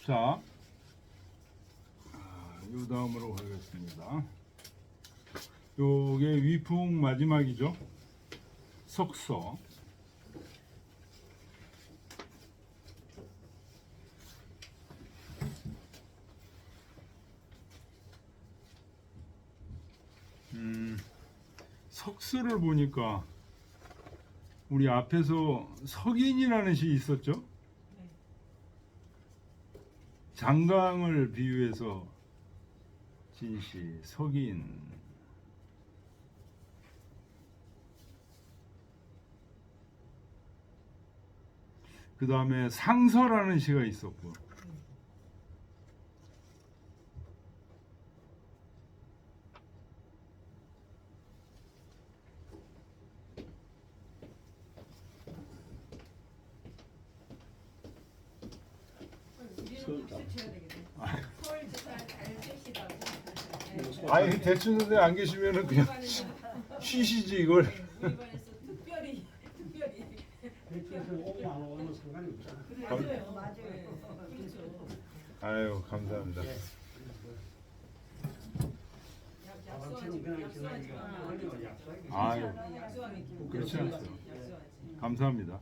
자, 요 다음으로 가겠습니다. 요게 위풍 마지막이죠. 석서. 석서를 보니까 우리 앞에서 석인이라는 시 있었죠? 장강을 비유해서 진시 석인. 그 다음에 상서라는 시가 있었고, 아니 대충 선생님 안 계시면은 그냥 쉬시지 이걸. 특별히 오고 안 오고는 상관이 없잖아. 맞아요. 그렇죠. 아유 감사합니다. 지금 그냥 지나니까 약속이. 아유 그렇지 않죠. 감사합니다.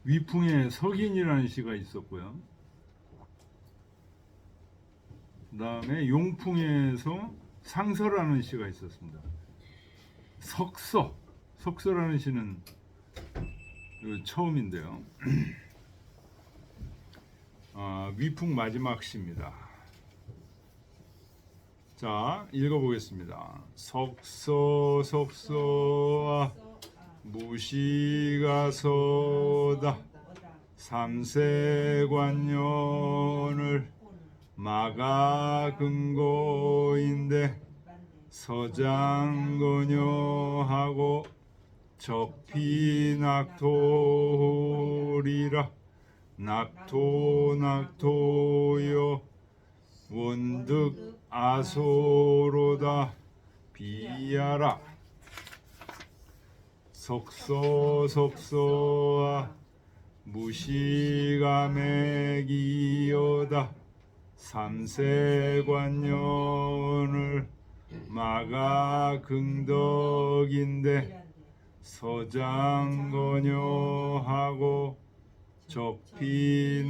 위풍에 석인이라는 시가 있었고요. 그 다음에 용풍에서 상서라는 시가 있었습니다. 석서라는 시는 처음인데요. 위풍 마지막 시입니다. 자, 읽어보겠습니다. 석서아 무시가서다 삼세관년을 마가근고인데 서장건여하고 적피낙토리라 낙토요 원득 아소로다 비야라 석서아 무시가매기여다 삼세관년을 마가긍덕인데 서장건여하고 적피낙극호리라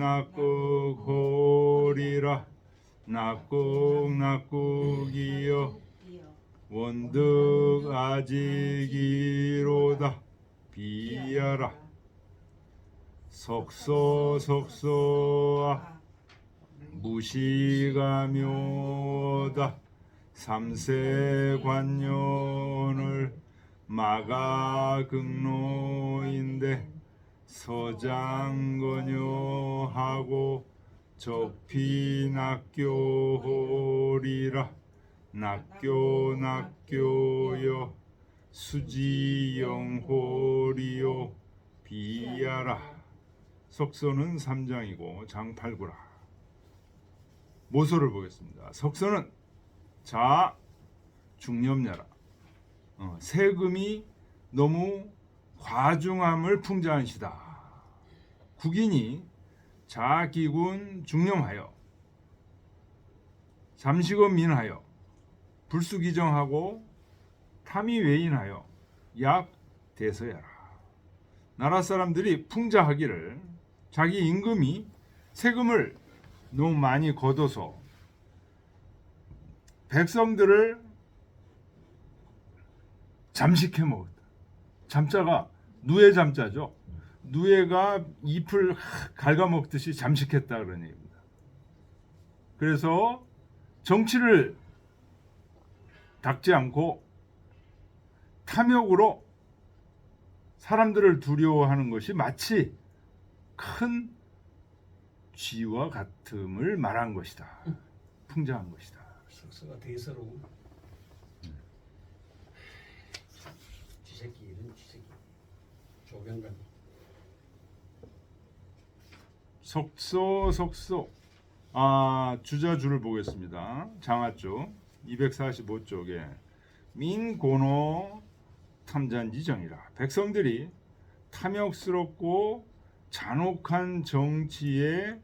낙극이여 원득 아직이로다 비야라 석서아 무시가묘다 삼세관년을 마가극노인데 서장건여하고 적피낙교호리라 낙교여 수지영호리요 비야라. 석서는 3장이고 장8구라. 모소를 보겠습니다. 석서는 자 중염냐라. 세금이 너무 과중함을 풍자한 시다. 국인이 자기군 중염하여 잠시건 민하여 불수기정하고 탐의외인하여 약 대서야라. 나라 사람들이 풍자하기를 자기 임금이 세금을 너무 많이 걷어서 백성들을 잠식해 먹었다. 잠자가 누에 잠자죠. 누에가 잎을 갉아먹듯이 잠식했다 그런 얘기입니다. 그래서 정치를 닦지 않고 탐욕으로 사람들을 두려워하는 것이 마치 큰 쥐와 같음을 말한 것이다. 풍자한 것이다. 석서가 대서로 쥐새끼 이런 쥐새끼 조병관 석서 주자주를 보겠습니다. 장하쪽 245쪽에 민고노 탐잔지정이라. 백성들이 탐욕스럽고 잔혹한 정치에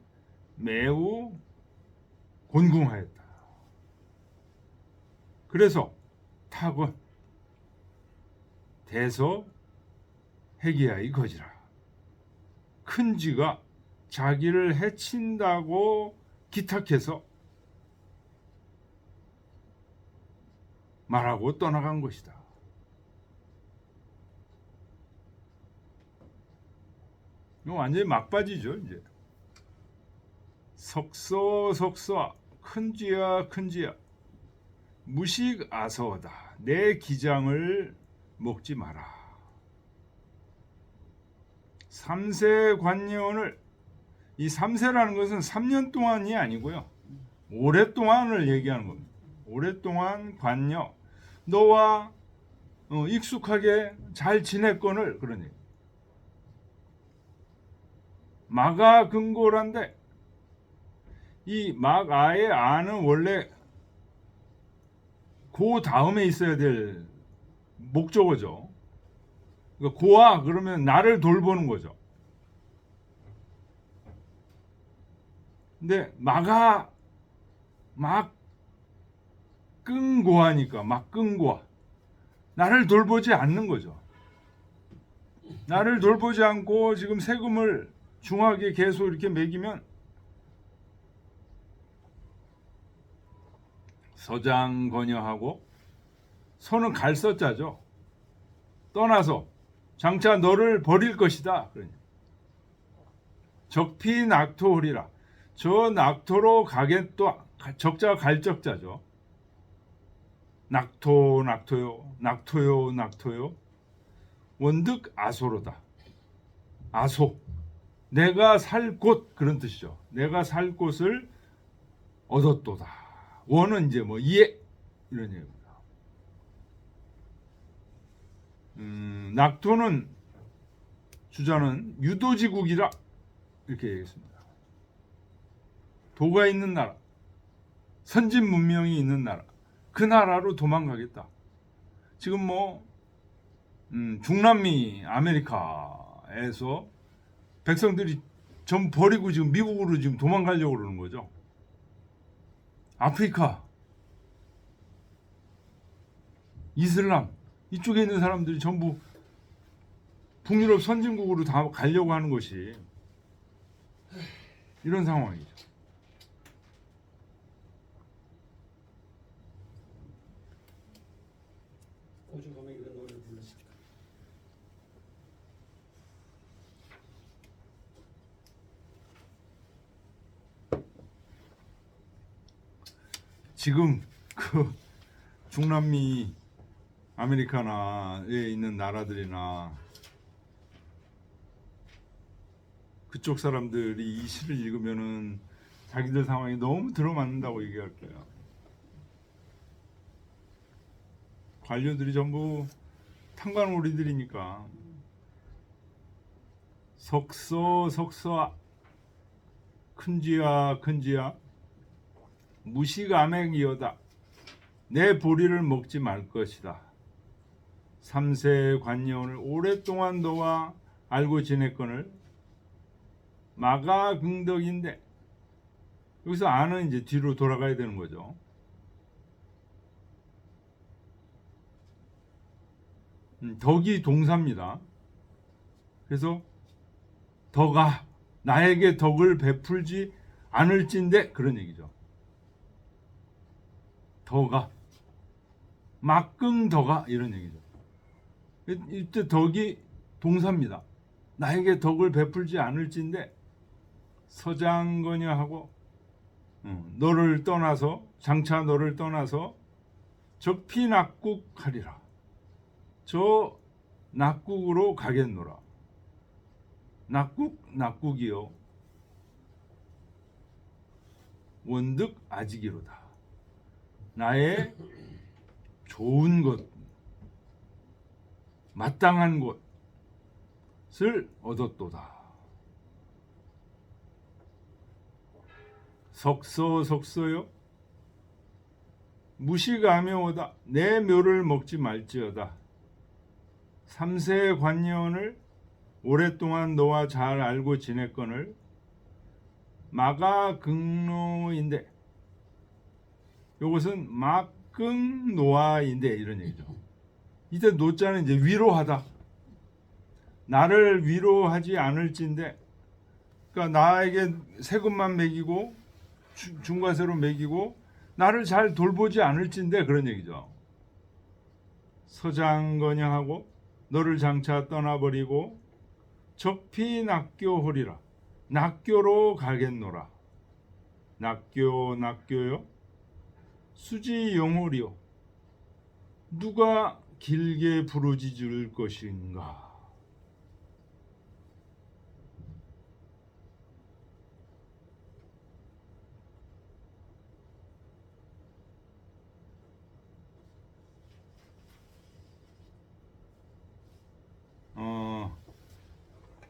매우 곤궁하였다. 그래서 탁은 대서 해기야이 거지라. 큰 쥐가 자기를 해친다고 기탁해서 말하고 떠나간 것이다. 이거 완전히 막바지죠. 이제 석서 큰 쥐야 큰 쥐야 무식 아서다. 내 기장을 먹지 마라. 삼세 관여를, 이 삼세라는 것은 3년 동안이 아니고요, 오랫동안을 얘기하는 겁니다. 오랫동안 관여, 너와 익숙하게 잘 지냈거늘, 그러니 마가 근고란데, 이 마가의 아는 원래 그 다음에 있어야 될 목적어죠. 그러니까 고아 그러면 나를 돌보는 거죠. 근데 마가 막 끈고하니까 막 끈고하, 나를 돌보지 않는 거죠. 나를 돌보지 않고 지금 세금을 중하게 계속 이렇게 매기면 서장 건여하고, 서는 갈 서자죠. 떠나서 장차 너를 버릴 것이다. 그러니 적피 낙토하리라. 저 낙토로 가겠또, 적자가 갈 적자죠. 낙토요. 원득 아소로다. 아소, 내가 살 곳, 그런 뜻이죠. 내가 살 곳을 얻었도다. 원은 이제 뭐 이해, 이런 얘기입니다. 낙토는, 주자는 유도지국이라 이렇게 얘기했습니다. 도가 있는 나라, 선진 문명이 있는 나라, 그 나라로 도망가겠다. 지금 뭐 중남미 아메리카에서 백성들이 전 버리고 지금 미국으로 지금 도망가려고 그러는 거죠. 아프리카, 이슬람, 이쪽에 있는 사람들이 전부 북유럽 선진국으로 다 가려고 하는 것이 이런 상황이죠. 호주 가면 이런 노래를 불렀을까? 지금 그 중남미 아메리카나에 있는 나라들이나 그쪽 사람들이 이 시를 읽으면은 자기들 상황이 너무 들어맞는다고 얘기할 거예요. 관료들이 전부 탕관오리들이니까. 석서 큰지야 무식아맹이여다. 내 보리를 먹지 말 것이다. 삼세 관여를 오랫동안 너와 알고 지냈거늘. 마가 긍덕인데, 여기서 아는 이제 뒤로 돌아가야 되는 거죠. 덕이 동사입니다. 그래서 덕아, 나에게 덕을 베풀지 않을진데, 그런 얘기죠. 덕아, 막긍 덕아, 이런 얘기죠. 이때 덕이 동사입니다. 나에게 덕을 베풀지 않을진데 서장거냐하고, 너를 떠나서, 장차 너를 떠나서 적피낙국하리라. 저 낙국으로 가겠노라. 낙국이요, 원득 아지기로다. 나의 좋은 것, 마땅한 것을 얻었도다. 석서석서요. 무식하며오다. 내 묘를 먹지 말지어다. 삼세 관년을 오랫동안 너와 잘 알고 지냈거늘 마가극노인데, 요것은 막극노아인데 이런 얘기죠. 이때 노자는 이제 위로하다. 나를 위로하지 않을진데, 그러니까 나에게 세금만 매기고 중과세로 매기고 나를 잘 돌보지 않을진데 그런 얘기죠. 서장건양하고 너를 장차 떠나버리고 적피 낙교하리라. 낙교로 가겠노라. 낙교요. 수지영홀이요. 누가 길게 부르짖을 것인가.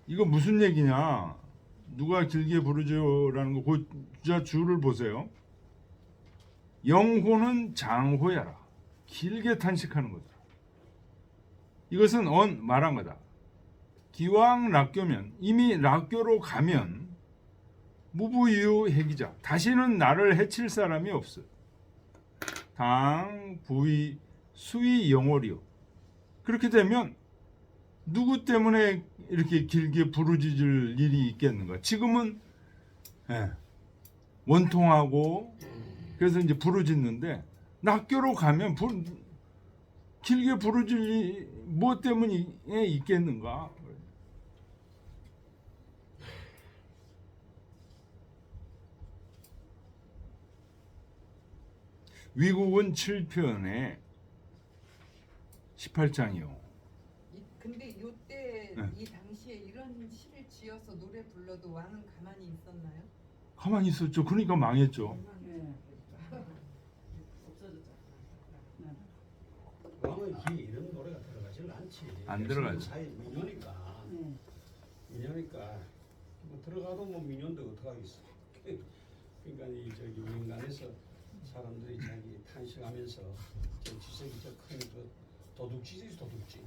이거 무슨 얘기냐? 누가 길게 부르죠라는 거, 그 줄을 보세요. 영호는 장호야라. 길게 탄식하는 거다. 이것은 말한 거다. 기왕 락교면, 이미 락교로 가면 무부유해기자. 다시는 나를 해칠 사람이 없어. 당 부위 수위 영월이요. 그렇게 되면 누구 때문에 이렇게 길게 부르짖을 일이 있겠는가? 지금은 원통하고 그래서 이제 부르짖는데, 낙교로 가면 길게 부르짖을 일이 뭐 때문에 있겠는가? 위국은 7편에 18장이요. 근데 요때 네. 이 당시에 이런 시를 지어서 노래 불러도 왕은 가만히 있었나요? 가만히 있었죠. 그러니까 망했죠. 네. 왕은 기 이런 노래가 들어가질 않지. 안 들어가죠. 사이 민요니까. 네. 민요니까 뭐 들어가도 뭐 민요인데 어떡하겠어. 그러니까 이 저기 민간에서 사람들이 자기 탄식하면서 저 지색이 저큰 도둑질이지 도둑질.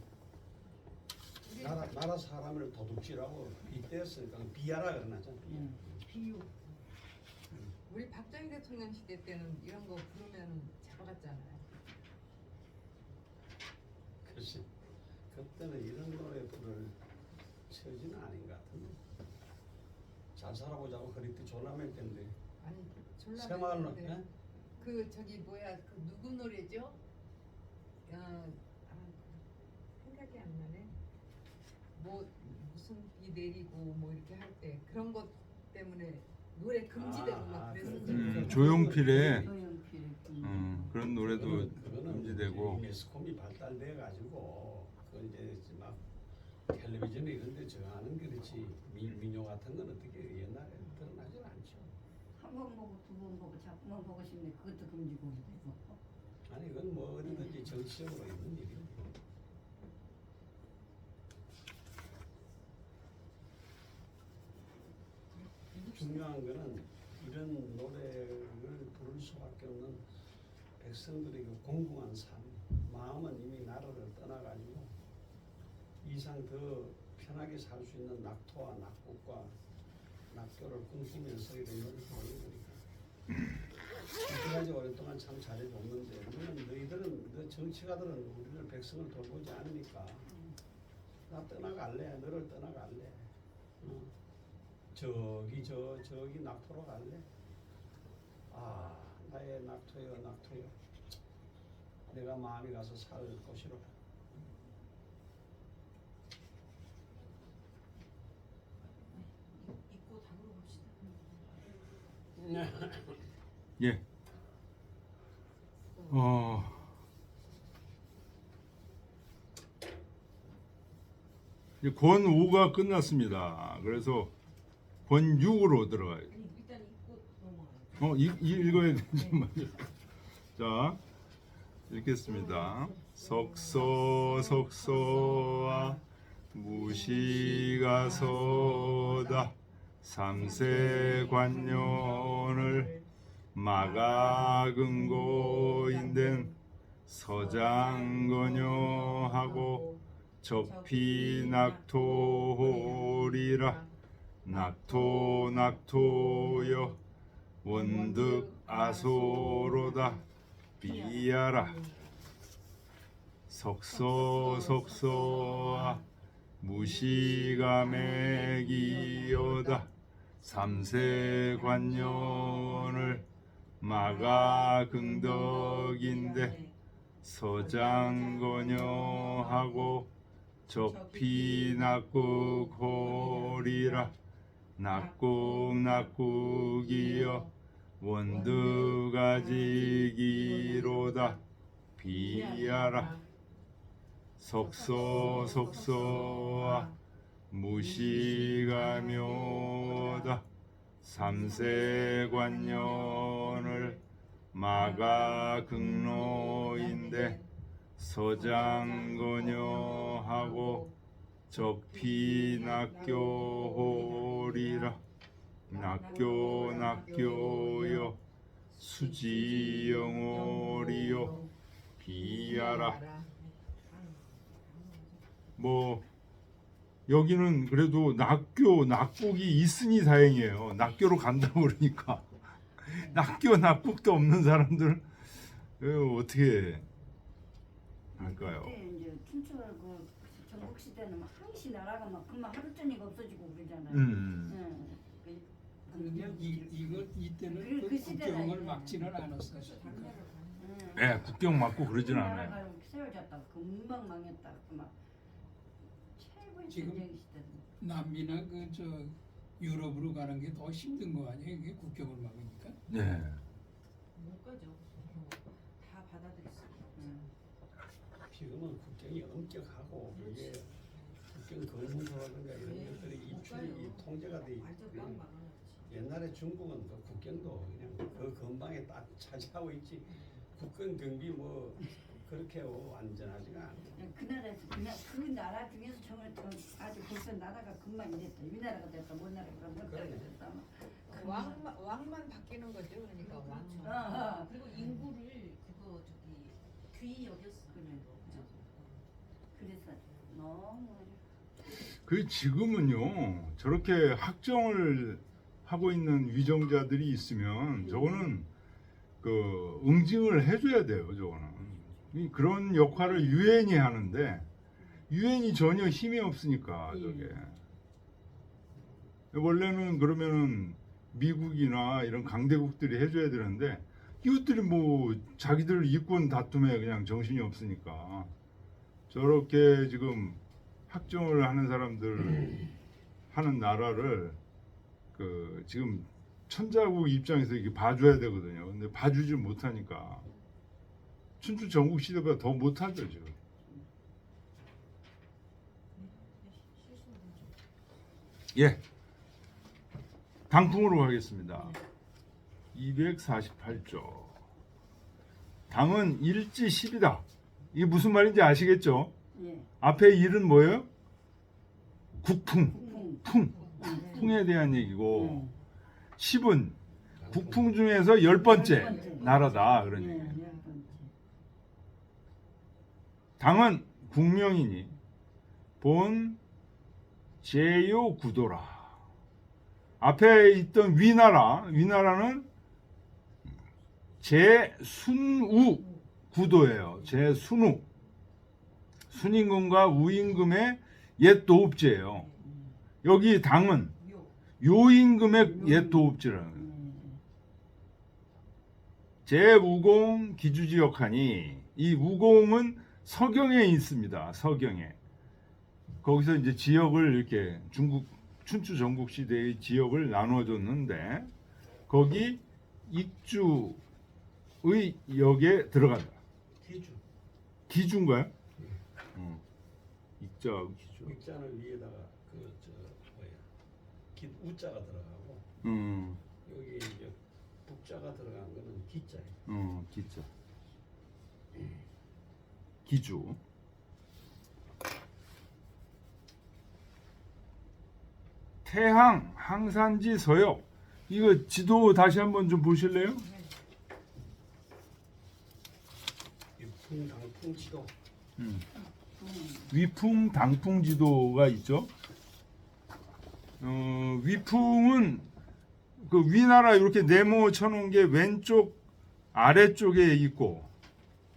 나라 사람을 도둑질하고 빗대었으니까 비하라 그러나잖아. 비유. 우리 박정희 대통령 시대 때는 이런 거 부르면 잡아갔잖아요. 글쎄, 그때는 이런 노래 부를 처지는 아닌 것 같은데. 잘 살아보자고 그랬더니 졸라맬 텐데. 아니 새마을로, 졸라맨데 예? 그 저기 뭐야 그 누구 노래죠? 생각이 안 나네. 뭐 무슨 비 내리고 뭐 이렇게 할 때 그런 것 때문에 노래 금지되고 막 그랬었죠. 조용필의 조용필. 그런 노래도 그거는 금지되고. 매스컴이 발달돼 가지고 그 이제 막 텔레비전에 이런데 정하는 그렇지 민요 같은 건 어떻게 옛날에 드러나질 않죠. 한 번 보고 두 번 보고 자꾸만 보고 싶네. 그것도 금지고 되고. 아니 그건 뭐 어디든지 정치적으로 있는 일이에요. 중요한 거는 이런 노래를 부를 수밖에 없는 백성들의 그 공공한 삶, 마음은 이미 나라를 떠나가지고 이상 더 편하게 살 수 있는 낙토와 낙국과 낙교를 꿈꾸면서 이런 노래를 부르는 거니까. 이때까지 오랫동안 참 잘해줬는데 너희들은 정치가들은 우리를 백성을 돌보지 않으니까 나 떠나갈래, 너를 떠나갈래. 저기 낙토로 갈래? 아, 나의 낙토여, 낙토여. 내가 마음이 가서 살 곳이로. 잊고 답으로 봅시다. 예. 이제 권 5가 끝났습니다. 그래서 권 6으로 들어가요. 아니 일단 잊고 넘어가요. 읽어야 되지. 자, 읽겠습니다. 석서와 무시가 서다. 삼세 관녀를 마가근고인된 서장건여하고 적피 낙토리라 낙토여 원득 아소로다 비야라 석서아 무시가매기여다 삼세 관년을 마가긍덕인데 서장건여하고 적피 낙국호리라 낙국이여 원득아지기로다 비야라 석서아 무시가묘다 삼세 관년을 마가긍노인데 서장건여하고 적피 낙교호리라 낙교여 수지영오리요 비야라. 뭐 여기는 그래도 낙국이 있으니 다행이에요. 낙교로 간다고 그러니까 낙국도 없는 사람들 어떻게 할까요? 그때 이제 춘추 그 전국 시대는 막 항시 나라가 막 금방 하루 종일 없어지고 그러잖아요. 응. 그런데 이때는 그 그 시대가 국경을 이제. 막지는 않았었으니까. 네, 국경 막고 그러진 않아요. 나라가 세워졌다. 금방 망했다. 그막 최고의 지금 전쟁 시대. 남미나 그 저 유럽으로 가는 게 더 힘든 거 아니에요? 이게 국경을 막으니까. 네. 못 가죠. 다 받아들였어요. 지금은 국경이 엄격하고 그게 국경 검문소라든가 이런 네, 것들이 못 입출이 가요. 통제가 돼 완전 있고 꽉 막아놨지. 옛날에 중국은 그 국경도 그냥 그 근방에 딱 차지하고 있지 국경 경비 뭐 그렇게 완전하지가 않아. 그 나라에서 그 나라 중에서 정말 아주 벌써 나라가 금방 이랬다. 이 나라가 됐다. 못 나라가 못 나라가 됐다. 왕만 바뀌는 거죠. 그러니까 왕만. 그리고 인구를 그거 귀히 여겼어. 그래서 너무 그 지금은요 저렇게 학정을 하고 있는 위정자들이 있으면 저거는 그 응징을 해줘야 돼요. 저거는 그런 역할을 유엔이 하는데 유엔이 전혀 힘이 없으니까 저게 원래는 그러면은 미국이나 이런 강대국들이 해줘야 되는데 이것들이 뭐 자기들 이권 다툼에 그냥 정신이 없으니까 저렇게 지금 학정을 하는 사람들 하는 나라를 그 지금 천자국 입장에서 이렇게 봐줘야 되거든요. 근데 봐주질 못하니까 춘추 전국 시대보다 더 못하죠 지금. 예, 당풍으로 가겠습니다. 248조. 당은 일지 10이다. 이게 무슨 말인지 아시겠죠? 예. 앞에 일은 뭐예요? 국풍, 풍. 풍에 대한 얘기고 10은 국풍 중에서 10번째 나라다 그런 예, 얘기예요. 10번째. 당은 국명이니 본 제요 구도라. 앞에 있던 위나라는 제순우 구도예요. 제순우. 순임금과 우임금의 옛 도읍제예요. 여기 당은 요임금의 옛 도읍제라는 거예요. 제우공 기주지역하니 이 우공은 서경에 있습니다. 서경에. 거기서 이제 지역을 이렇게 춘추 전국 시대의 지역을 나눠줬는데 거기 익주의 역에 들어간다. 기주인가요? 익자 기주. 익자는 위에다가 우자가 들어가고 여기 이제 북자가 들어간 거는 기자예요. 기자. 기주. 태항, 항산지, 서역. 이거 지도 다시 한번 좀 보실래요? 위풍 당풍 지도. 위풍, 당풍 지도가 있죠. 위풍은 그 위나라 이렇게 네모 쳐놓은 게 왼쪽 아래쪽에 있고,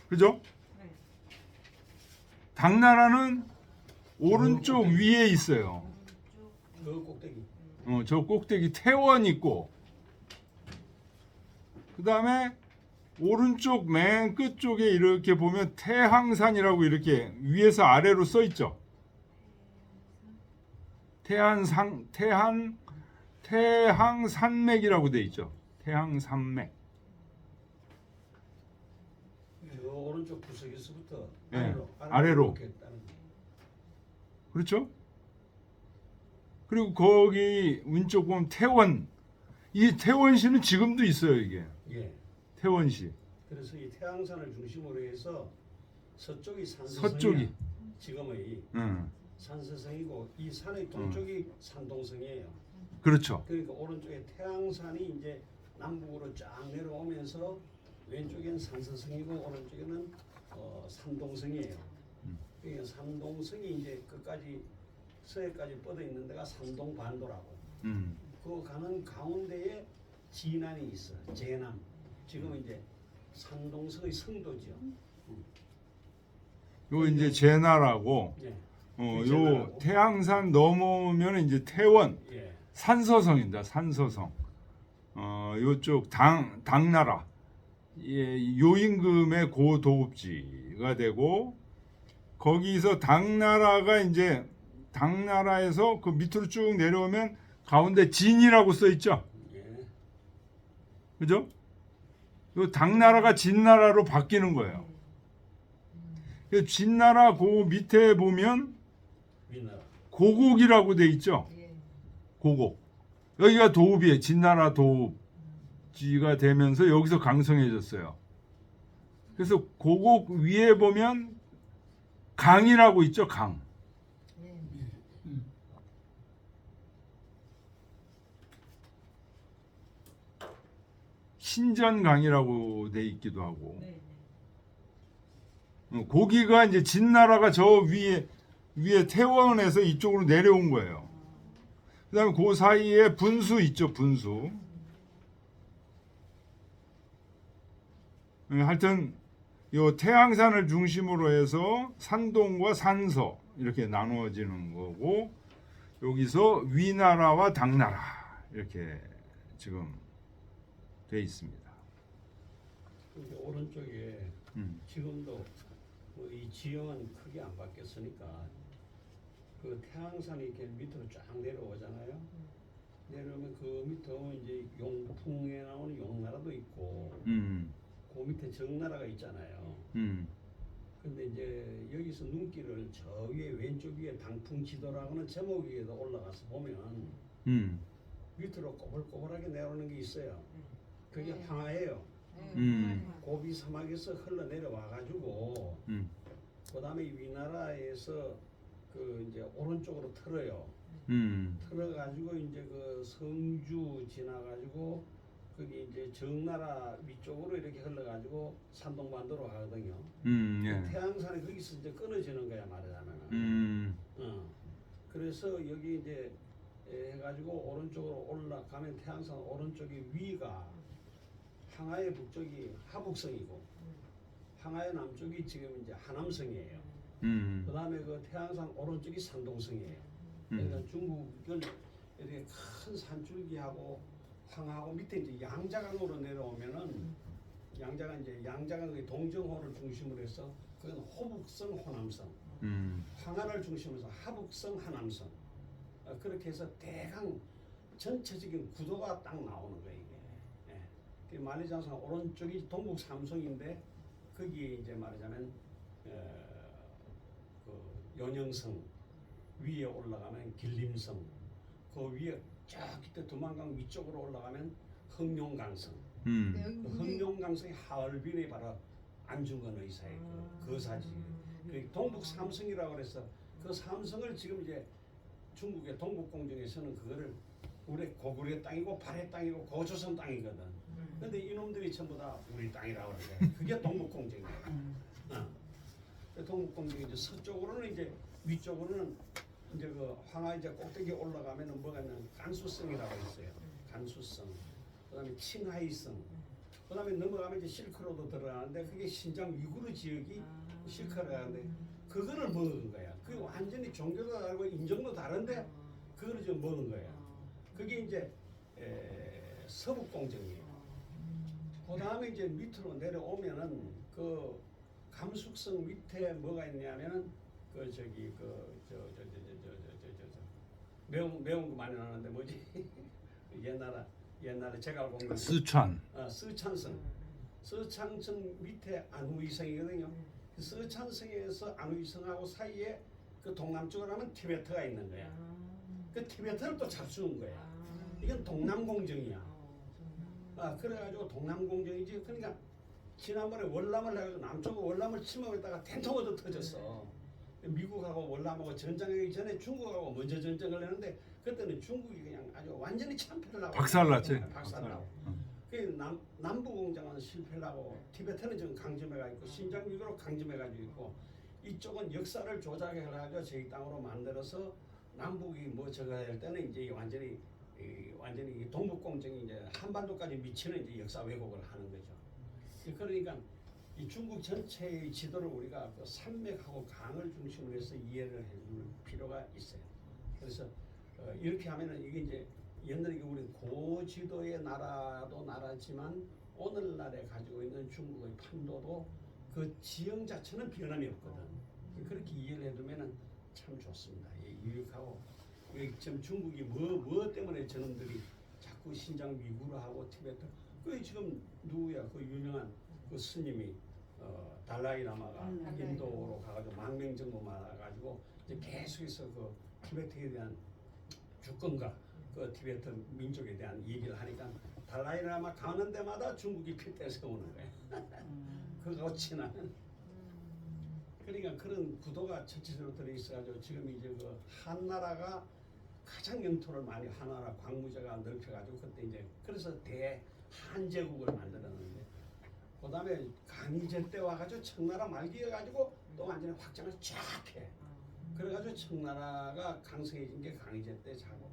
그죠? 네. 당나라는 오른쪽 위에 있어요. 저 꼭대기. 저 꼭대기 태원 있고, 그 다음에 오른쪽 맨 끝쪽에 이렇게 보면 태항산이라고 이렇게 위에서 아래로 써 있죠. 태항산맥이라고 돼 있죠. 태항산맥. 저 오른쪽 구석에서부터 네, 아래로. 아래로 이렇게 따는 거. 그렇죠? 그리고 거기 왼쪽 보면 태원. 이 태원시는 지금도 있어요, 이게. 예. 태원시. 그래서 이 태양산을 중심으로 해서 서쪽이 산서성이야. 서쪽이. 지금의 산서성이고 이 산의 동쪽이 산동성이에요. 그렇죠. 그러니까 오른쪽에 태양산이 이제 남북으로 쫙 내려오면서 왼쪽엔 산서성이고 오른쪽에는 산동성이에요. 그러니까 산동성이 이제 끝까지 서해까지 뻗어 있는 데가 산동반도라고. 그 가는 가운데에 진안이 있어. 제남. 지금 이제 산동성의 성도죠. 요 이제 제나라고. 예. 요 제나라고. 태양산 넘어오면 이제 태원. 예. 산서성입니다. 산서성. 요쪽 당나라. 예, 요임금의 고도읍지가 되고 거기서 당나라가 이제 당나라에서 그 밑으로 쭉 내려오면 가운데 진이라고 써 있죠. 예. 그죠? 요 당나라가 진나라로 바뀌는 거예요. 그 진나라 그 밑에 보면 위나라. 고곡이라고 돼 있죠. 예. 고곡. 여기가 도읍이에요. 진나라 도읍지가 되면서 여기서 강성해졌어요. 그래서 고곡 위에 보면 강이라고 있죠. 강. 예. 신전강이라고 돼 있기도 하고. 네. 고기가 이제 진나라가 저 위에 태원에서 이쪽으로 내려온 거예요. 그다음에 그 사이에 분수 있죠. 분수. 하여튼 요 태양산을 중심으로 해서 산동과 산서 이렇게 나누어지는 거고 여기서 위나라와 당나라 이렇게 지금 돼 있습니다. 근데 오른쪽에 지금도 뭐이 지형은 크게 안 바뀌었으니까 그 태양산이 이렇게 밑으로 쫙 내려오잖아요. 내려오면 그 밑에 오면 이제 용풍에 나오는 용나라도 있고 그 밑에 정나라가 있잖아요. 근데 이제 여기서 눈길을 저 위에 왼쪽 위에 당풍지도라고는 제목 위에도 올라가서 보면 밑으로 꼬불꼬불하게 내려오는 게 있어요. 그게 네. 황하예요. 네. 고비 사막에서 흘러 내려와 가지고 그다음에 위나라에서 그 이제 오른쪽으로 틀어요. 틀어 가지고 이제 그 성주 지나 가지고 거기 이제 정나라 위쪽으로 이렇게 흘러 가지고 산동반도로 가거든요. 예. 태양산이 거기서 이제 끊어지는 거야 말하자면은. 그래서 여기 이제 해가지고 오른쪽으로 올라가면 태양산 오른쪽이 위가 항하의 북쪽이 하북성이고 항하의 남쪽이 지금 이제 하남성이에요. 그 다음에 그 태양산 오른쪽이 산동성이에요. 그러니까 중국을 이렇게 큰 산줄기하고 항하고 밑에 이제 양자강으로 내려오면은 양자강이 동정호를 중심으로 해서 그건 호북성, 호남성, 황하를 중심으로 해서 하북성, 하남성 그렇게 해서 대강 전체적인 구도가 딱 나오는 거예요. 그 만리장성 오른쪽이 동북 삼성인데 거기에 이제 말하자면 그 연영성 위에 올라가면 길림성 그 위에 쫙 밑에 두만강 위쪽으로 올라가면 흥룡강성 그 흥룡강성이 하얼빈이 바로 안중근 의사의 그 거사지 그 동북 삼성이라고 그래서 그 삼성을 지금 이제 중국의 동북공정에서는 그거를 우리 고구려 땅이고 발해 땅이고 고조선 땅이거든. 근데 이놈들이 전부 다 우리 땅이라고 그러게. 그게 동북공정이야. 동북공정이 이제 서쪽으로는 이제 위쪽으로는 이제 그 황하 이제 꼭대기 올라가면은 뭐가 있냐면 간수성이라고 있어요. 간수성. 그다음에 칭하이성. 그다음에 넘어가면 이제 실크로드 들어가는데 그게 신장 위구르 지역이 실크로가 하는데 그거를 먹은 거야. 그게 완전히 종교도 다르고 인종도 다른데 그거를 좀 먹은 거야. 그게 이제 서북공정이에요. 그 다음에 이제 밑으로 내려오면은 그 감숙성 밑에 뭐가 있냐면은 그 저기 그 매운 거 많이 나오는데 뭐지? 옛날에 제가 공부 스촨. 스촨성 밑에 안후이성이거든요. 스촨성에서 안후이성하고 사이에 그 동남쪽으로 하면 티베트가 있는 거야. 그 티베트를 또 잡수는 거야. 이건 동남공정이야. 그래가지고 동남공정이지. 그러니까 지난번에 월남을 해가지고 남쪽은 월남을 침범했다가 텐통으로 터졌어. 미국하고 월남하고 전쟁하기 전에 중국하고 먼저 전쟁을 했는데 그때는 중국이 그냥 아주 완전히 참패를 하고 박살났지. 박살나고. 그 남부공장은 실패를 하고 티베트는 지금 강점해가 있고 신장 위구르 강점해가지고 있고 이쪽은 역사를 조작해가지고 저희 땅으로 만들어서 남북이 뭐 저거 할 때는 이제 완전히 동북공정이 이제 한반도까지 미치는 이제 역사 왜곡을 하는 거죠. 그러니까 이 중국 전체의 지도를 우리가 그 산맥하고 강을 중심으로 해서 이해를 해줄 필요가 있어요. 그래서 이렇게 하면은 이게 이제 옛날에 우리 고지도의 나라도 나라지만 오늘날에 가지고 있는 중국의 판도도 그 지형 자체는 변함이 없거든. 그렇게 이해를 해두면은 참 좋습니다. 유익하고 지금 중국이 뭐 때문에 저놈들이 자꾸 신장 위구르하고 티베트 그 지금 누구야 그 유명한 그 스님이 달라이라마가 인도로 가가지고 망명정부 말아가지고 이제 계속해서 그 티베트에 대한 주권과 그 티베트 민족에 대한 얘기를 하니까 달라이라마 가는 데마다 중국이 핏대 세우는 거야. 그거 친한. 그러니까 그런 구도가 전체적으로 들어 있어가지고 지금 이제 그 한나라가 가장 영토를 많이 한나라 광무제가 넓혀가지고 그때 이제 그래서 대한제국을 만들었는데 그 다음에 강희제 때 와가지고 청나라 말기에 가지고 또 완전히 확장을 쫙 해. 그래가지고 청나라가 강성해진 게 강희제 때 자고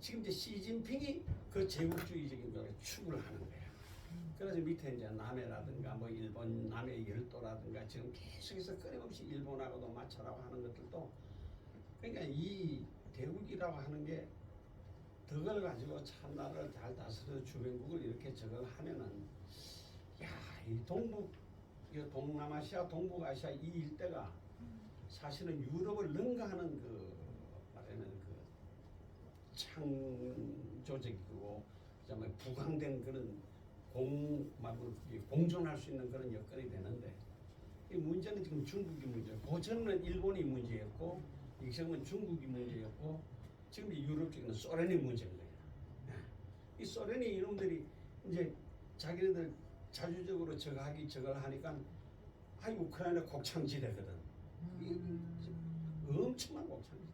지금 이제 시진핑이 그 제국주의적인 걸 추구를 하는 거야. 그래서 밑에 이제 남해라든가 뭐 일본 남해 열도라든가 지금 계속해서 끊임없이 일본하고도 맞춰라고 하는 것들도 그러니까 이 대국이라고 하는 게 덕을 가지고 참나라를 잘 다스려 주변국을 이렇게 저걸 하면은 이 동남아시아 동북아시아 이 일대가 사실은 유럽을 능가하는 그 말하면 그 창조적이고 그다음에 부강된 그런 공존할 수 있는 그런 여건이 되는데 이 문제는 지금 중국이 문제고 고전은 일본이 문제였고 지금은 중국이 문제였고 지금 유럽 쪽에는 소련이 문제인 거예요. 이 소련이 이놈들이 이제 자기네들 자주적으로 저걸 하니까 우크라이나 곡창지대거든. 엄청난 곡창지대.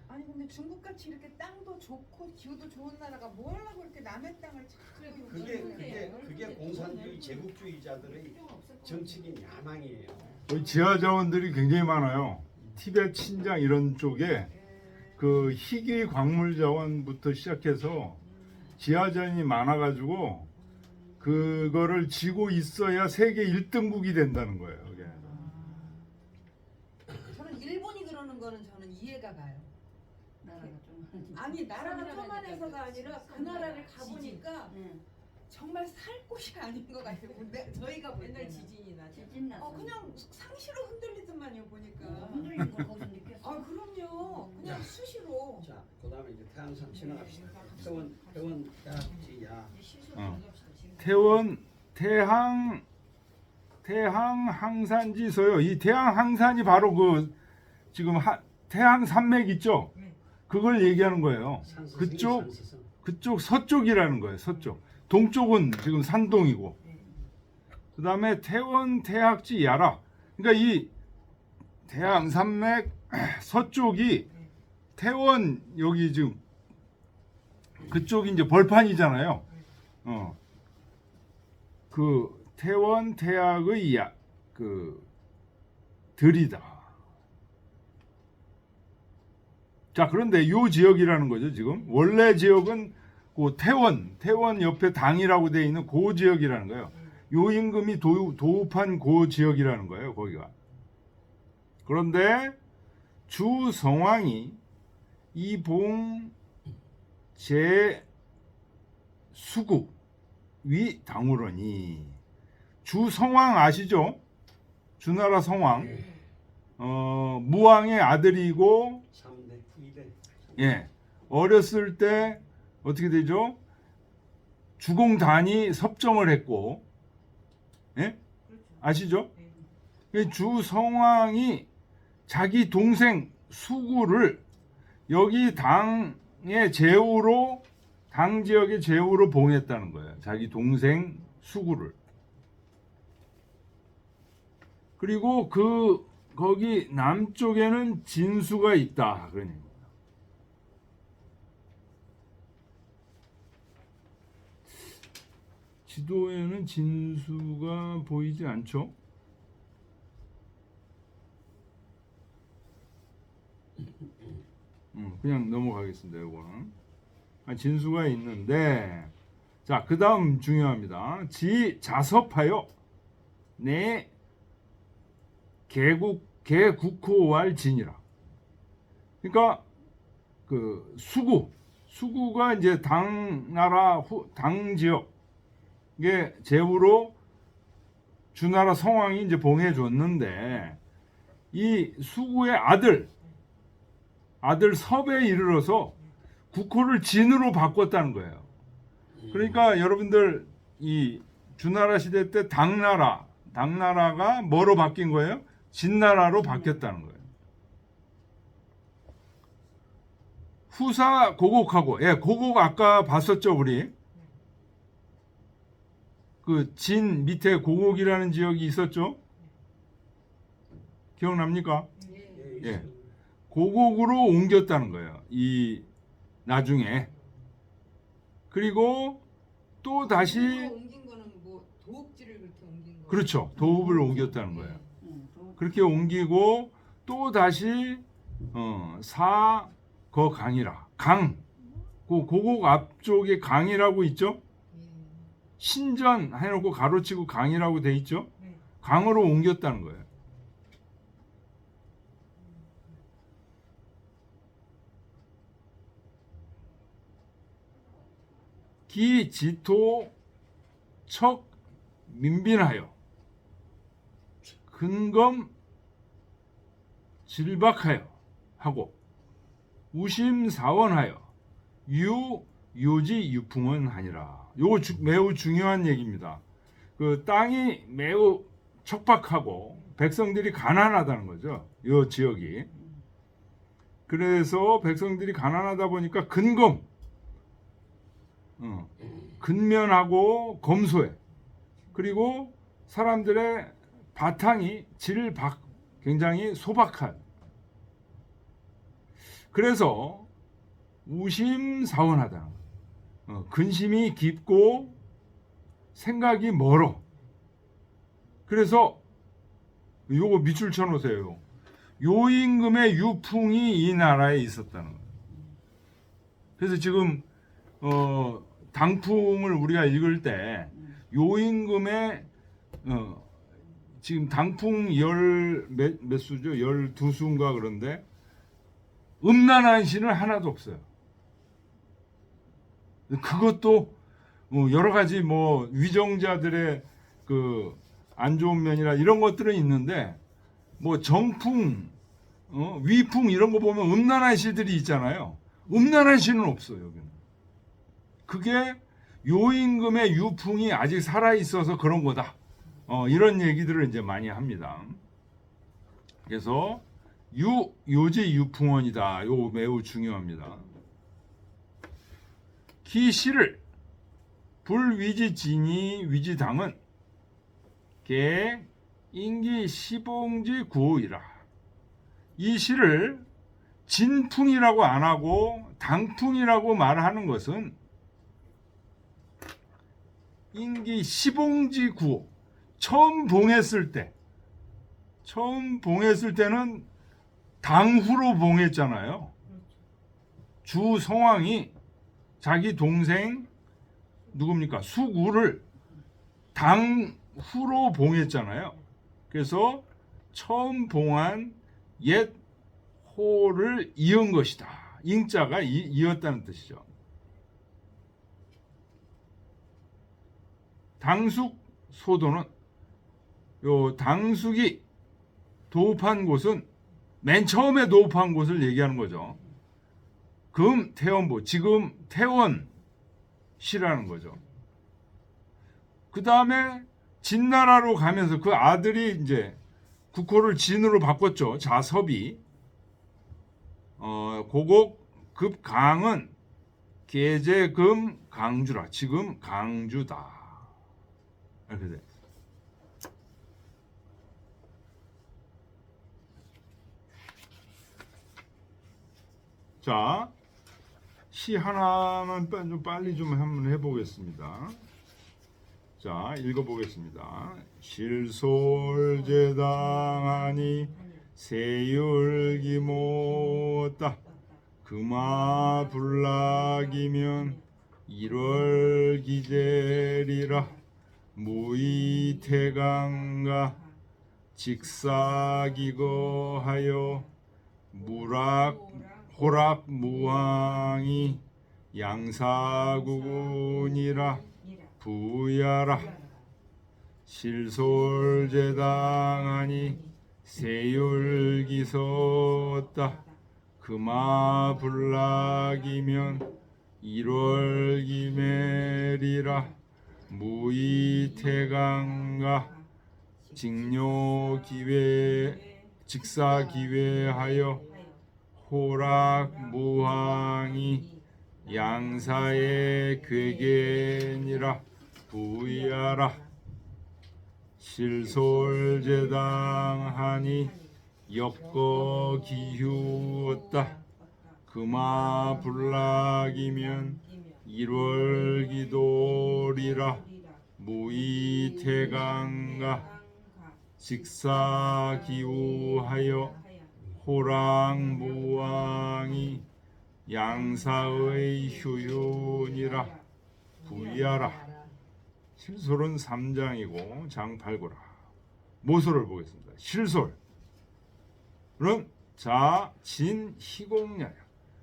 아니 근데 중국같이 이렇게 땅도 좋고 기후도 좋은 나라가 뭘 하려고 이렇게 남의 땅을 자꾸 그게 공산주의 제국주의자들의 정치적인 야망이에요. 여기 지하 자원들이 굉장히 많아요. 티베트, 신장 이런 쪽에 그 희귀 광물 자원부터 시작해서 지하 자원이 많아가지고 그거를 쥐고 있어야 세계 1등국이 된다는 거예요. 이게. 저는 일본이 그러는 거는 저는 이해가 가요. 나라가 좀 아니 나라가 쪼만해서가 아니라 그 나라를 가보니까 정말 살 곳이 아닌 것 같아요. 저희가 맨날 지진이 나죠. 지진 났어. 그냥 상시로 흔들리더만요 보니까. 흔들리는 걸 거기서 느꼈어. 그럼요. 그냥 수시로. 자, 그다음에 이제 태양성 지나갑시다. 태원 대학지야. 태양 항산지소요. 이 태양 항산이 바로 그 지금 태양 산맥 있죠. 그걸 얘기하는 거예요. 그쪽 서쪽이라는 거예요. 서쪽. 동쪽은 지금 산동이고. 그다음에 태원 태학지 야라. 그러니까 이 태양 산맥 서쪽이 태원 여기 지금 그쪽이 이제 벌판이잖아요. 그 태원 태학의 그 들이다. 자, 그런데 요 지역이라는 거죠, 지금. 원래 지역은 그 태원 옆에 당이라고 돼 있는 그 지역이라는 거예요. 요 임금이 도읍한 그 지역이라는 거예요, 거기가. 그런데 주 성왕이 이봉 제 수국 위 당우러니, 주 성왕 아시죠? 주나라 성왕. 무왕의 아들이고, 3대, 2대. 예, 어렸을 때 어떻게 되죠? 주공단이 섭정을 했고, 예? 아시죠? 주 성왕이 자기 동생 수구를 여기 당의 제후로, 당 지역의 제후로 봉했다는 거예요. 자기 동생 수구를. 그리고 거기 남쪽에는 진수가 있다, 그런 얘기입니다. 지도에는 진수가 보이지 않죠? 그냥 넘어가겠습니다. 이거는 진수가 있는데, 자, 그 다음 중요합니다. 지 자섭하여 내 개국호왈 진이라. 그러니까 그 수구가 이제 당나라 당 지역의 제후로 주나라 성왕이 이제 봉해 줬는데, 이 수구의 아들 섭에 이르러서 국호를 진으로 바꿨다는 거예요. 그러니까 여러분들, 이 주나라 시대 때 당나라가 뭐로 바뀐 거예요? 진나라로 바뀌었다는 거예요. 후사 고곡하고, 예, 고곡 아까 봤었죠, 우리. 그 진 밑에 고곡이라는 지역이 있었죠? 기억납니까? 예. 고곡으로 옮겼다는 거예요. 이 나중에. 그리고 또 다시, 옮긴 거는 뭐 도읍지를 그렇게 옮긴 거. 그렇죠. 도읍을 옮겼다는 거예요. 또 그렇게 옮기고 또 다시 사거강이라, 강, 그 고곡 앞쪽에 강이라고 있죠. 신전 해놓고 가로치고 강이라고 돼 있죠. 강으로 옮겼다는 거예요. 기지토 척 민빈하여 근검 질박하여 하고 우심사원하여 요지 유풍은 하니라. 요거 매우 중요한 얘기입니다. 그 땅이 매우 척박하고 백성들이 가난하다는 거죠. 요 지역이. 그래서 백성들이 가난하다 보니까 근면하고 검소해. 그리고 사람들의 바탕이 굉장히 소박한. 그래서 우심사원하다는 거예요. 근심이 깊고 생각이 멀어. 그래서 요거 밑줄 쳐놓으세요. 요 임금의 유풍이 이 나라에 있었다는 거예요. 그래서 지금 당풍을 우리가 읽을 때 요 임금의 지금 당풍 몇 수죠? 12수인가 그런데 음란한 시는 하나도 없어요. 그것도 여러 가지 뭐 위정자들의 그 안 좋은 면이라 이런 것들은 있는데, 뭐 정풍, 위풍 이런 거 보면 음란한 시들이 있잖아요. 음란한 시는 없어요, 여기는. 그게 요 임금의 유풍이 아직 살아 있어서 그런 거다. 이런 얘기들을 이제 많이 합니다. 그래서 요지 유풍원이다. 요 매우 중요합니다. 기시를 불위지진이 위지당은 인기 시봉지 구호이라. 이 시를 진풍이라고 안 하고 당풍이라고 말하는 것은 임기 시봉지 구호 처음 봉했을 때는 당후로 봉했잖아요. 주 성왕이 자기 동생 누굽니까? 수구를 당후로 봉했잖아요. 그래서 처음 봉한 옛 호를 이은 것이다. 잉자가 이었다는 뜻이죠. 당숙 소도는 요 당숙이 도읍한 곳은 맨 처음에 도읍한 곳을 얘기하는 거죠. 금 태원보 지금 태원시라는 거죠. 그 다음에 진나라로 가면서 그 아들이 이제 국호를 진으로 바꿨죠. 자섭이. 고곡 급강은 계제금 강주라. 지금 강주다. 이렇게 돼. 자, 시 하나만 좀 빨리 좀 한번 해보겠습니다. 자, 읽어보겠습니다. 실솔제당하니 세율기 못다 금화 불락이면 1월 기제리라 무이태강가 직사기거하여 호락무왕이 양사구군이라 부야라 실솔제당하니 세율기섰다 금화불락이면 1월 기멜이라 무이태강가 직사기회하여 호락무왕이 양사의 괴견이라 부야라 실솔제당하니 역거기휴었다 금화불락이면 1월 기돌이라 무이태강가 직사기우하여 호랑무왕이 양사의 휴윤이라 부야라. 실솔은 3장이고 장 8고라. 모소를 보겠습니다. 실솔은 자, 진, 희공야야.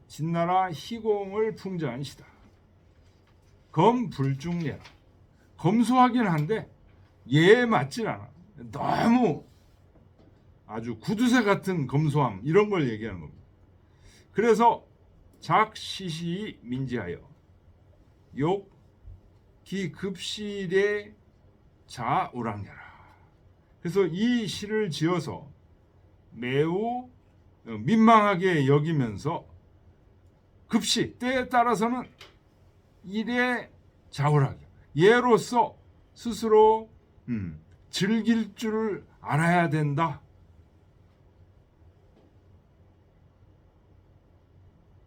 진나라 희공을 풍자한 시다. 검, 불중예라. 검소하긴 한데 얘에 맞질 않아. 너무 아주 구두쇠 같은 검소함 이런 걸 얘기하는 겁니다. 그래서 작시시 민지하여 욕 기급실의 자오랑야라. 그래서 이 시를 지어서 매우 민망하게 여기면서 급시 때에 따라서는 일에 자오락이야. 예로서 스스로 즐길 줄을 알아야 된다.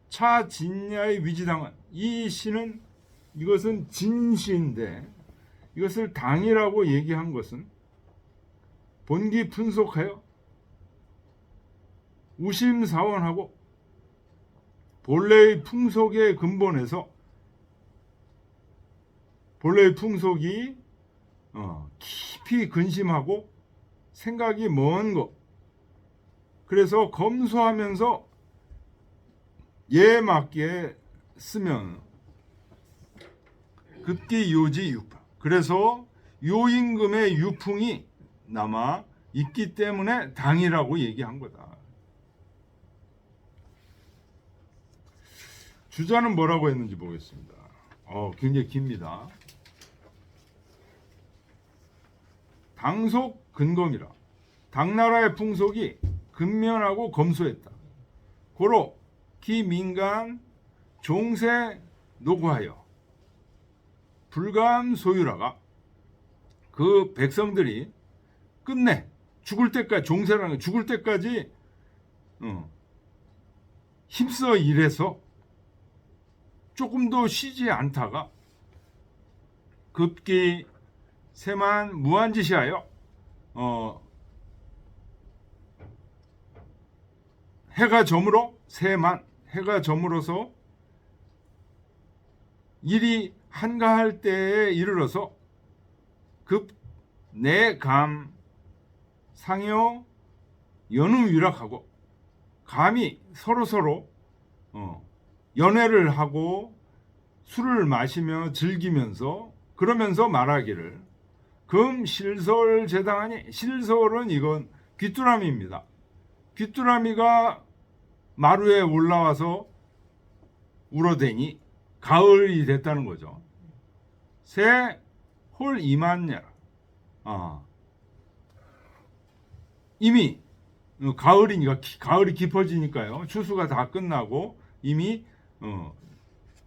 차진야의 위지당은 이 시는 이것은 진시인데 이것을 당이라고 얘기한 것은 본기 분속하여 우심사원하고 본래의 풍속의 근본에서 본래의 풍속이 깊이 근심하고 생각이 먼 것 그래서 검소하면서 예에 맞게 쓰면 급기 요지 유파 그래서 요임금의 유풍이 남아 있기 때문에 당이라고 얘기한 거다. 주자는 뭐라고 했는지 보겠습니다. 굉장히 깁니다. 당속 근검이라 당나라의 풍속이 근면하고 검소했다. 고로 기민간 종세 노구하여 불감 소유라가 그 백성들이 끝내 죽을 때까지 종세라는 죽을 때까지 힘써 일해서 조금도 쉬지 않다가 급기 새만 무한지시하여 해가 저물어 새만 해가 저물어서 일이 한가할 때에 이르러서 급 내감 상여 연우 위락하고 감히 서로 연애를 하고 술을 마시며 즐기면서 그러면서 말하기를 금 실솔 제당하니 실솔은 이건 귀뚜라미입니다. 귀뚜라미가 마루에 올라와서 울어대니 가을이 됐다는 거죠. 새 홀 이만냐. 이미 가을이니까 가을이 깊어지니까요. 추수가 다 끝나고 이미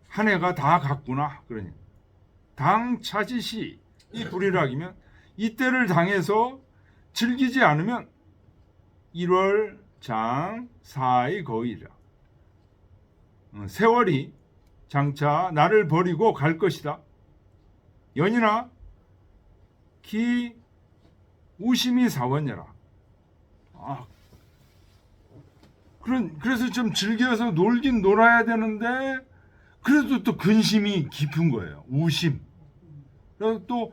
한 해가 다 갔구나. 그러니 당 차지시 이 불이락이면 이때를 당해서 즐기지 않으면 1월 장 4의 거이라. 세월이 장차 나를 버리고 갈 것이다. 연이나 기 우심이 사원여라. 그래서 좀 즐겨서 놀긴 놀아야 되는데 그래도 또 근심이 깊은 거예요. 우심. 그리고 또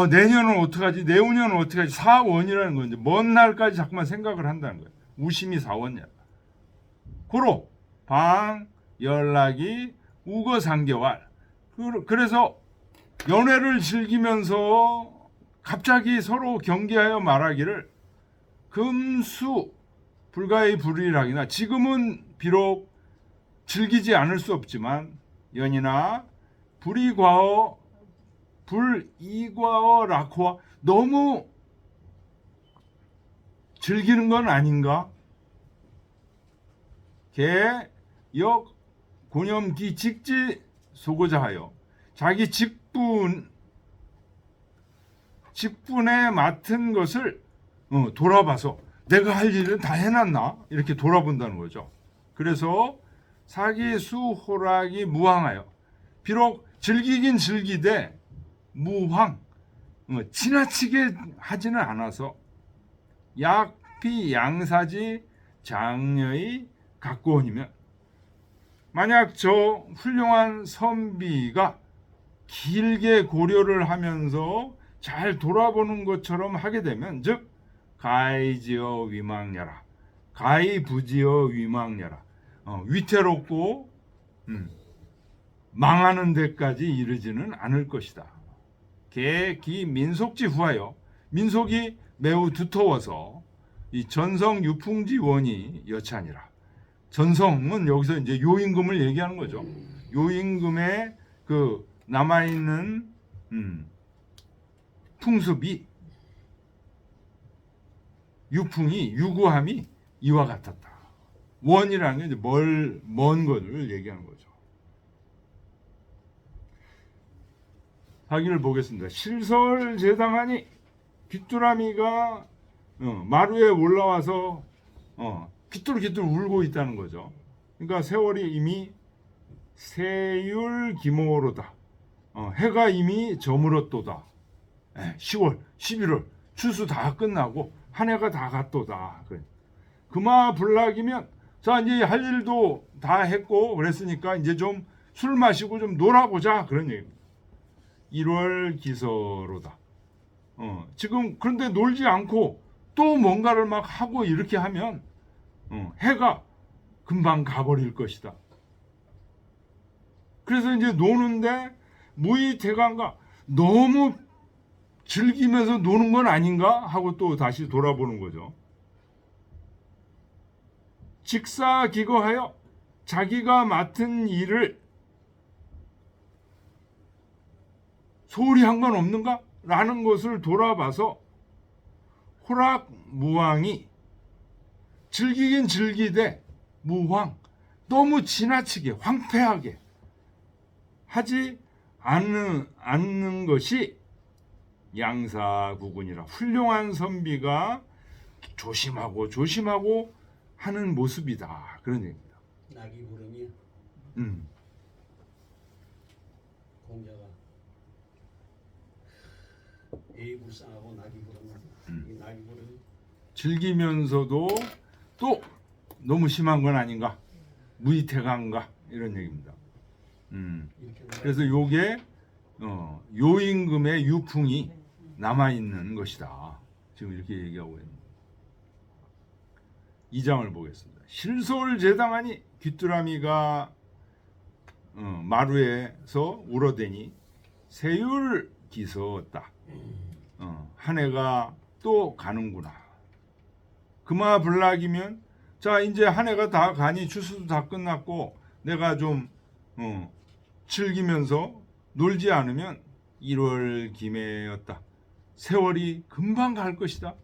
내년은 어떡하지? 내후년은 어떡하지? 사원이라는 건 이제 먼 날까지 자꾸만 생각을 한다는 거예요. 우심이 사원여라. 고로 방 연락이 우거 3개월. 그래서 연애를 즐기면서 갑자기 서로 경계하여 말하기를 금수 불가의 불이락이나 지금은 비록 즐기지 않을 수 없지만 연이나 불이과어 불이과어 라코와 너무 즐기는 건 아닌가? 개역 고념기 직지 소고자 하여 자기 직분에 맡은 것을 돌아봐서 내가 할 일은 다 해놨나? 이렇게 돌아본다는 거죠. 그래서 사기수호락이 무황하여 비록 즐기긴 즐기되 무황 지나치게 하지는 않아서 약피 양사지 장녀의 각고원이면 만약 저 훌륭한 선비가 길게 고려를 하면서 잘 돌아보는 것처럼 하게 되면 즉 가이지어 위망녀라 가이부지어 위망녀라 위태롭고 망하는 데까지 이르지는 않을 것이다. 개기 민속지 후하여 민속이 매우 두터워서 이 전성 유풍지 원이 여차니라. 전성은 여기서 이제 요임금을 얘기하는 거죠. 요임금의 그 남아있는 풍습이 유풍이 유구함이 이와 같았다. 원이라는 게 이제 먼 것을 얘기하는 거죠. 하기를 보겠습니다. 실설제당하니 귀뚜라미가 마루에 올라와서 귀뚤귀뚤 울고 있다는 거죠. 그러니까 세월이 이미 세율 기모로다. 해가 이미 저물었도다. 10월, 11월 추수 다 끝나고 한 해가 다 갔도다. 금화 불락이면 자 이제 할 일도 다 했고 그랬으니까 이제 좀 술 마시고 좀 놀아보자 그런 얘기입니다. 1월 기서로다. 지금 그런데 놀지 않고 또 뭔가를 막 하고 이렇게 하면 해가 금방 가버릴 것이다. 그래서 이제 노는데 무의태강가 너무 즐기면서 노는 건 아닌가 하고 또 다시 돌아보는 거죠. 직사기거하여 자기가 맡은 일을 소홀히 한 건 없는가? 라는 것을 돌아봐서 호락무왕이 즐기긴 즐기되 무황 너무 지나치게 황폐하게 하지 않는 것이 양사구군이라 훌륭한 선비가 조심하고 하는 모습이다. 그런 얘기입니다. 낙이 부름이 음. 공자가 애이 불쌍하고 낙이 부르면 이 낙이 부름이 즐기면서도 또 너무 심한 건 아닌가? 무이태강가 이런 얘기입니다. 이렇게 그래서 요게 요임금의 유풍이 남아 있는 것이다. 지금 이렇게 얘기하고 있는. 2장을 보겠습니다. 실솔제당하니 귀뚜라미가 마루에서 울어대니 새율 기서었다. 한 해가 또 가는구나. 금화 불락이면 자 이제 한 해가 다 가니 추수도 다 끝났고 내가 좀 즐기면서 놀지 않으면 1월 김해였다. 세월이 금방 갈 것이다.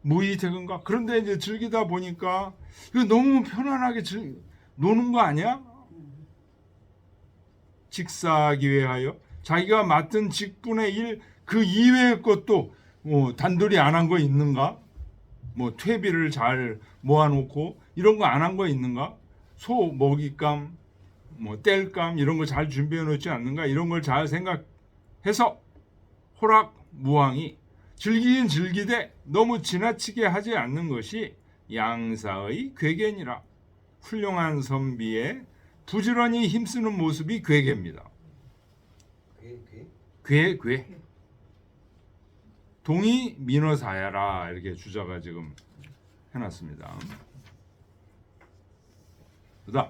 무이태근가. 그런데 이제 즐기다 보니까 이거 너무 편안하게 노는 거 아니야? 직사기회하여 자기가 맡은 직분의 일 그 이외의 것도 단돌이 안 한 거 있는가? 뭐 퇴비를 잘 모아놓고 이런 거 안 한 거 있는가? 소 먹잇감, 뭐 뗄감 이런 거 잘 준비해 놓지 않는가? 이런 걸 잘 생각해서 호락무왕이 즐기긴 즐기되 너무 지나치게 하지 않는 것이 양사의 괴견이라. 훌륭한 선비의 부지런히 힘쓰는 모습이 괴계입니다. 괴. 동이 민어사야라 이렇게 주자가 지금 해놨습니다. 그다음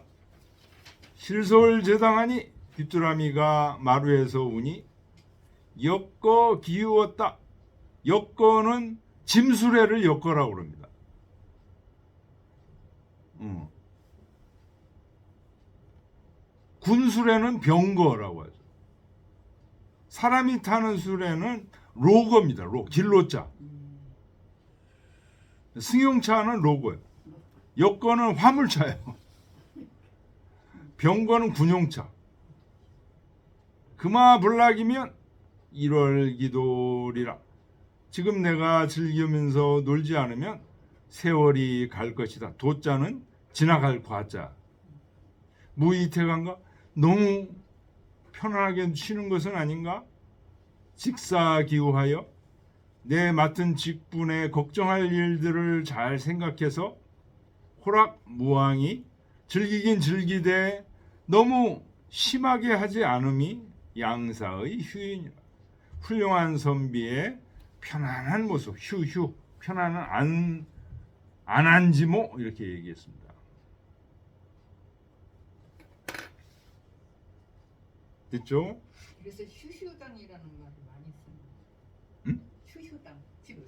실솔제당하니 귀뚜라미가 마루에서 우니 엮어 기우었다. 엮어는 짐수레를 엮어라고 그럽니다. 군수레는 병거라고 하죠. 사람이 타는 수레는 로거입니다. 길로자. 승용차는 로거예요. 엮어는 화물차예요. 병거는 군용차. 금화 불락이면 1월 기돌이라. 지금 내가 즐기면서 놀지 않으면 세월이 갈 것이다. 도자는 지나갈 과자. 무이태강가? 너무 편안하게 쉬는 것은 아닌가? 직사기우하여 내 맡은 직분에 걱정할 일들을 잘 생각해서 호락무왕이 즐기긴 즐기되 너무 심하게 하지 않음이 양사의 휴인이라. 훌륭한 선비의 편안한 모습, 휴, 편안한 안한지모 이렇게 얘기했습니다. 됐죠? 그래서 휴휴당이라는 말을 많이 씁니다. 응? 휴휴당. 지금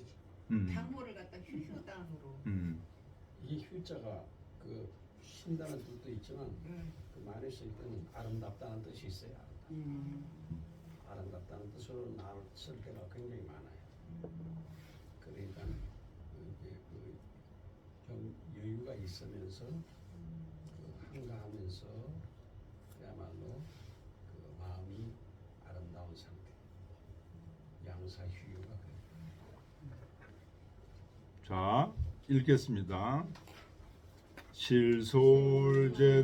음. 당모를 갖다 휴휴당으로. 이 휴자가 그 쉰다는 뜻도 있지만 그 말에 쓸 때는 아름답다는 뜻이 있어요. 아름답다는 뜻으로 나를 쓸 때가 굉장히 많아요. 그러니까 좀 여유가 있으면서 한가하면서 그야말로 그 마음이 아름다운 상태. 양사 휴유가 자, 읽겠습니다.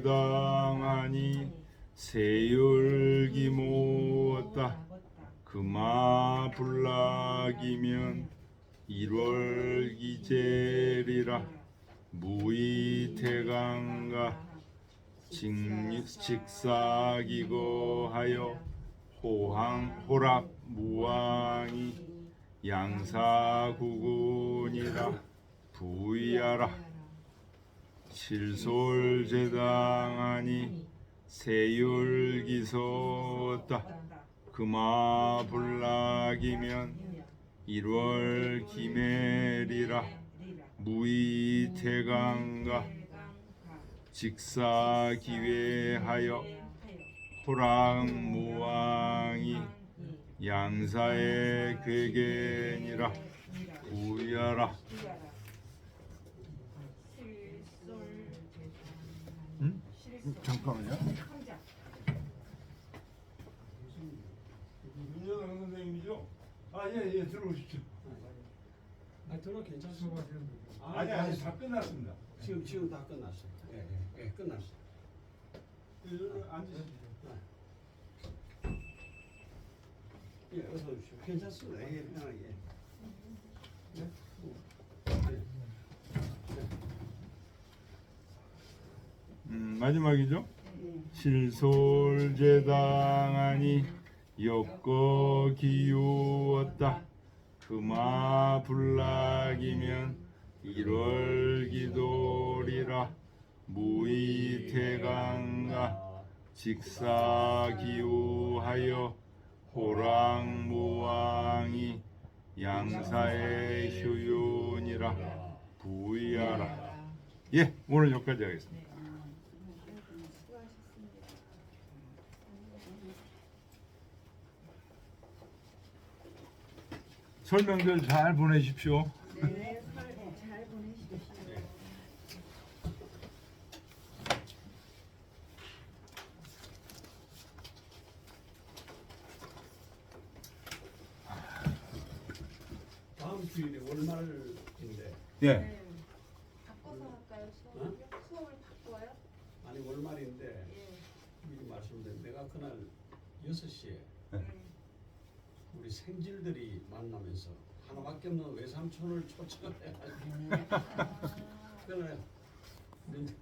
실솔제당하니 세율기 모았다. 금화 불락이면 1월 기제리라. 무이태강가 직사기거하여 호락무왕이 양사구군이라 부의하라. 실솔제당하니 세율기서었다. 금화 불락이면 1월 기매리라. 무이태강가 직사기회하여 호락무왕이 양사의 괴견이라 부의하라. 응? 잠깐만요. 윤여당 선생님이죠? 예, 들어오십시오. 들어 괜찮습니다. 아니 아니 다 끝났습니다. 지금 다 끝났어요. 예, 끝났어. 앉으시죠. 예, 어서 오십시오. 괜찮습니다. 예, 편하게. 네? 마지막이죠. 실솔제당하니 엮어 기우었다. 금화 불락이면 1월 기도리라. 무의태강가 직사기우하여 호랑무왕이 양사의 효윤이라 부의하라. 예, 오늘 여기까지 하겠습니다. 설명들 잘 보내십시오. 네, 잘 보내십시오. 다음 주일에 월말인데 예. 네. 바꿔서 할까요? 수업을 바꿔요? 아니 월말인데 예. 미리 말씀드린 내가 그날 6시에 우리 생질들이 만나면서 하나밖에 없는 외삼촌을 초청을 해가지고 그날 우리